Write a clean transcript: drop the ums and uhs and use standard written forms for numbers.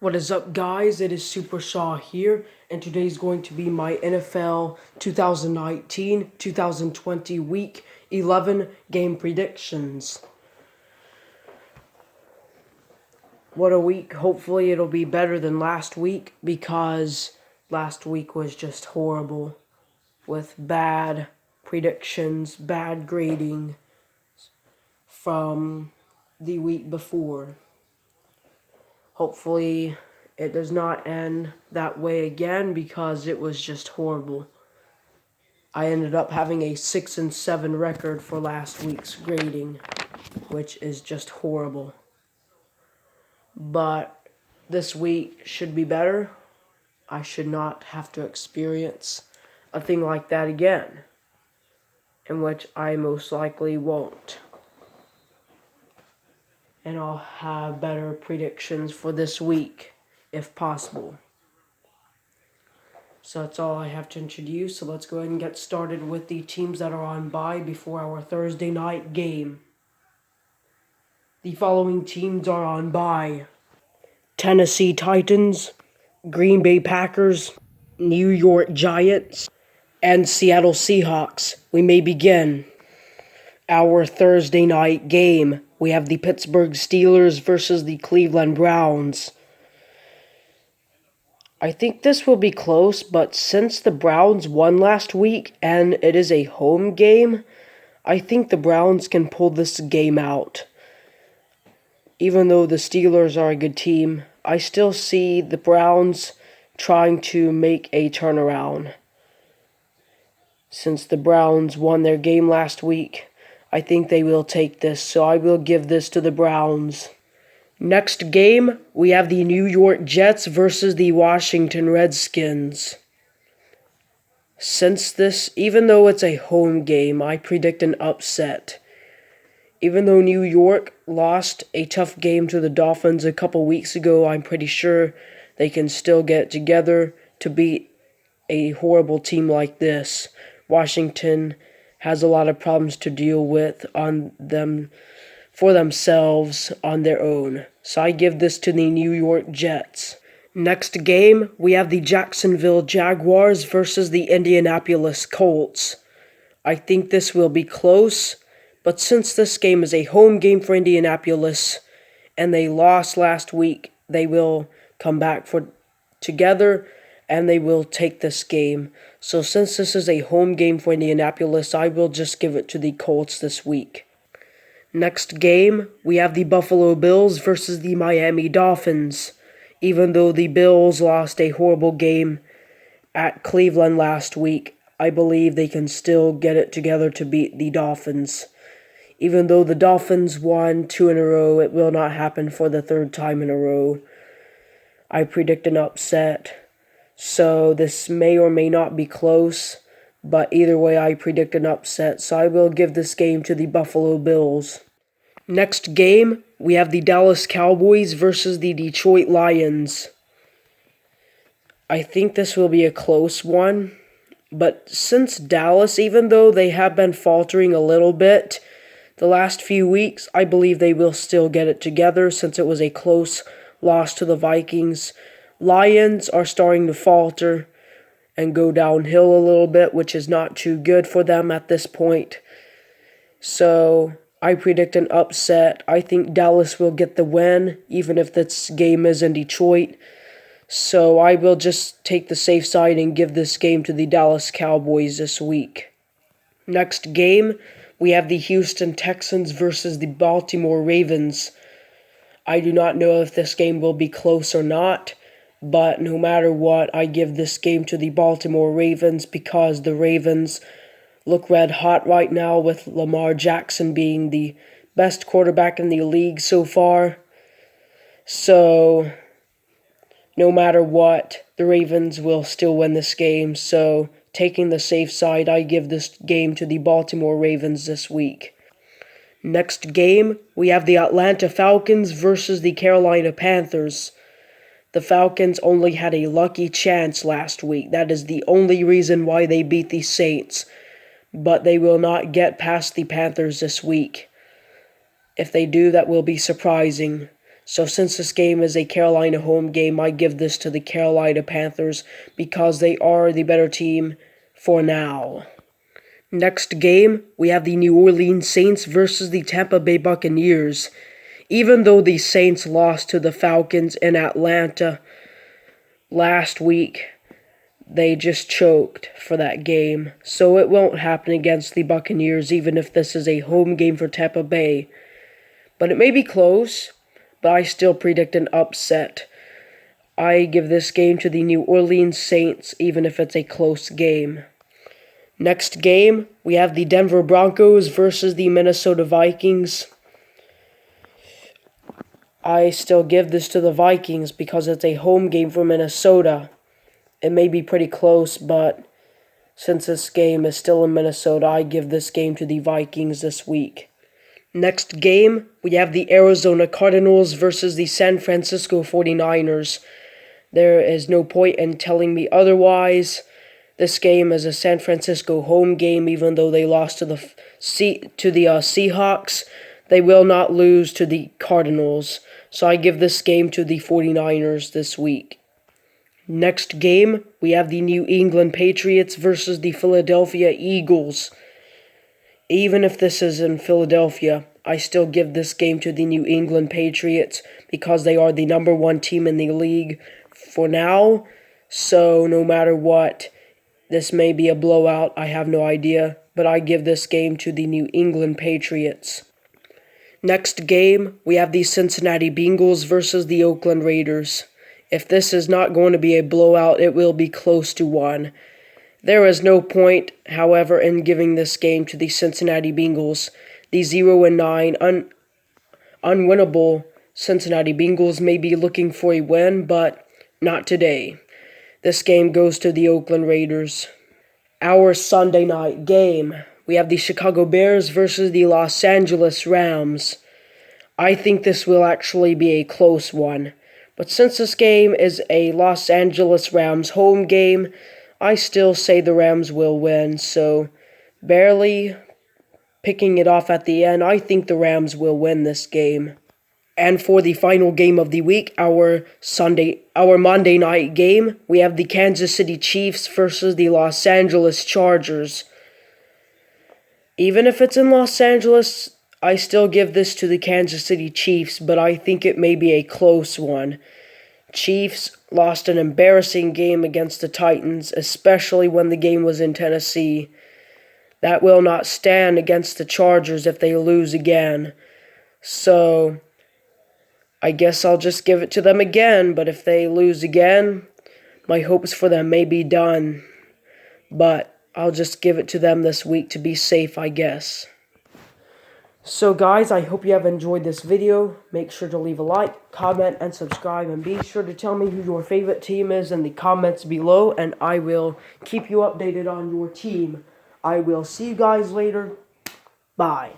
What is up, guys? It is Super Shaw here, and today's going to be my NFL 2019-2020 Week 11 game predictions. What a week. Hopefully it'll be better than last week, because last week was just horrible with bad predictions, bad grading from the week before. Hopefully it does not end that way again, because it was just horrible. I ended up having a 6-7 record for last week's grading, which is just horrible. But this week should be better. I should not have to experience a thing like that again, in which I most likely won't. And I'll have better predictions for this week, if possible. So that's all I have to introduce. So let's go ahead and get started with the teams that are on bye before our Thursday night game. The following teams are on bye: Tennessee Titans, Green Bay Packers, New York Giants, and Seattle Seahawks. We may begin our Thursday night game. We have the Pittsburgh Steelers versus the Cleveland Browns. I think this will be close, but since the Browns won last week and it is a home game, I think the Browns can pull this game out. Even though the Steelers are a good team, I still see the Browns trying to make a turnaround. Since the Browns won their game last week, I think they will take this, so I will give this to the Browns. Next game, we have the New York Jets versus the Washington Redskins. Since this, even though it's a home game, I predict an upset. Even though New York lost a tough game to the Dolphins a couple weeks ago, I'm pretty sure they can still get together to beat a horrible team like this. Washington has a lot of problems to deal with for themselves on their own. So I give this to the New York Jets. Next game, we have the Jacksonville Jaguars versus the Indianapolis Colts. I think this will be close, but since this game is a home game for Indianapolis and they lost last week, they will come back together and they will take this game. So since this is a home game for Indianapolis, I will just give it to the Colts this week. Next game, we have the Buffalo Bills versus the Miami Dolphins. Even though the Bills lost a horrible game at Cleveland last week, I believe they can still get it together to beat the Dolphins. Even though the Dolphins won 2 in a row, it will not happen for the third time in a row. I predict an upset. So this may or may not be close, but either way I predict an upset, so I will give this game to the Buffalo Bills. Next game, we have the Dallas Cowboys versus the Detroit Lions. I think this will be a close one, but since Dallas, even though they have been faltering a little bit the last few weeks, I believe they will still get it together since it was a close loss to the Vikings. Lions are starting to falter and go downhill a little bit, which is not too good for them at this point. So I predict an upset. I think Dallas will get the win, even if this game is in Detroit. So I will just take the safe side and give this game to the Dallas Cowboys this week. Next game, we have the Houston Texans versus the Baltimore Ravens. I do not know if this game will be close or not, but no matter what, I give this game to the Baltimore Ravens because the Ravens look red hot right now with Lamar Jackson being the best quarterback in the league so far. So no matter what, the Ravens will still win this game. So taking the safe side, I give this game to the Baltimore Ravens this week. Next game, we have the Atlanta Falcons versus the Carolina Panthers. The Falcons only had a lucky chance last week. That is the only reason why they beat the Saints. But they will not get past the Panthers this week. If they do, that will be surprising. So since this game is a Carolina home game, I give this to the Carolina Panthers because they are the better team for now. Next game, we have the New Orleans Saints versus the Tampa Bay Buccaneers. Even though the Saints lost to the Falcons in Atlanta last week, they just choked for that game. So it won't happen against the Buccaneers, even if this is a home game for Tampa Bay. But it may be close, but I still predict an upset. I give this game to the New Orleans Saints, even if it's a close game. Next game, we have the Denver Broncos versus the Minnesota Vikings. I still give this to the Vikings because it's a home game for Minnesota. It may be pretty close, but since this game is still in Minnesota, I give this game to the Vikings this week. Next game, we have the Arizona Cardinals versus the San Francisco 49ers. There is no point in telling me otherwise. This game is a San Francisco home game, even though they lost to the Seahawks. They will not lose to the Cardinals, so I give this game to the 49ers this week. Next game, we have the New England Patriots versus the Philadelphia Eagles. Even if this is in Philadelphia, I still give this game to the New England Patriots because they are the number one team in the league for now. So no matter what, this may be a blowout, I have no idea, but I give this game to the New England Patriots. Next game, we have the Cincinnati Bengals versus the Oakland Raiders. If this is not going to be a blowout, it will be close to one. There is no point, however, in giving this game to the Cincinnati Bengals. The 0-9 unwinnable Cincinnati Bengals may be looking for a win, but not today. This game goes to the Oakland Raiders. Our Sunday night game, we have the Chicago Bears versus the Los Angeles Rams. I think this will actually be a close one. But since this game is a Los Angeles Rams home game, I still say the Rams will win. So, barely picking it off at the end, I think the Rams will win this game. And for the final game of the week, our Monday night game, we have the Kansas City Chiefs versus the Los Angeles Chargers. Even if it's in Los Angeles, I still give this to the Kansas City Chiefs, but I think it may be a close one. Chiefs lost an embarrassing game against the Titans, especially when the game was in Tennessee. That will not stand against the Chargers if they lose again. So I guess I'll just give it to them again, but if they lose again, my hopes for them may be done. But I'll just give it to them this week to be safe, I guess. So guys, I hope you have enjoyed this video. Make sure to leave a like, comment, and subscribe. And be sure to tell me who your favorite team is in the comments below. And I will keep you updated on your team. I will see you guys later. Bye.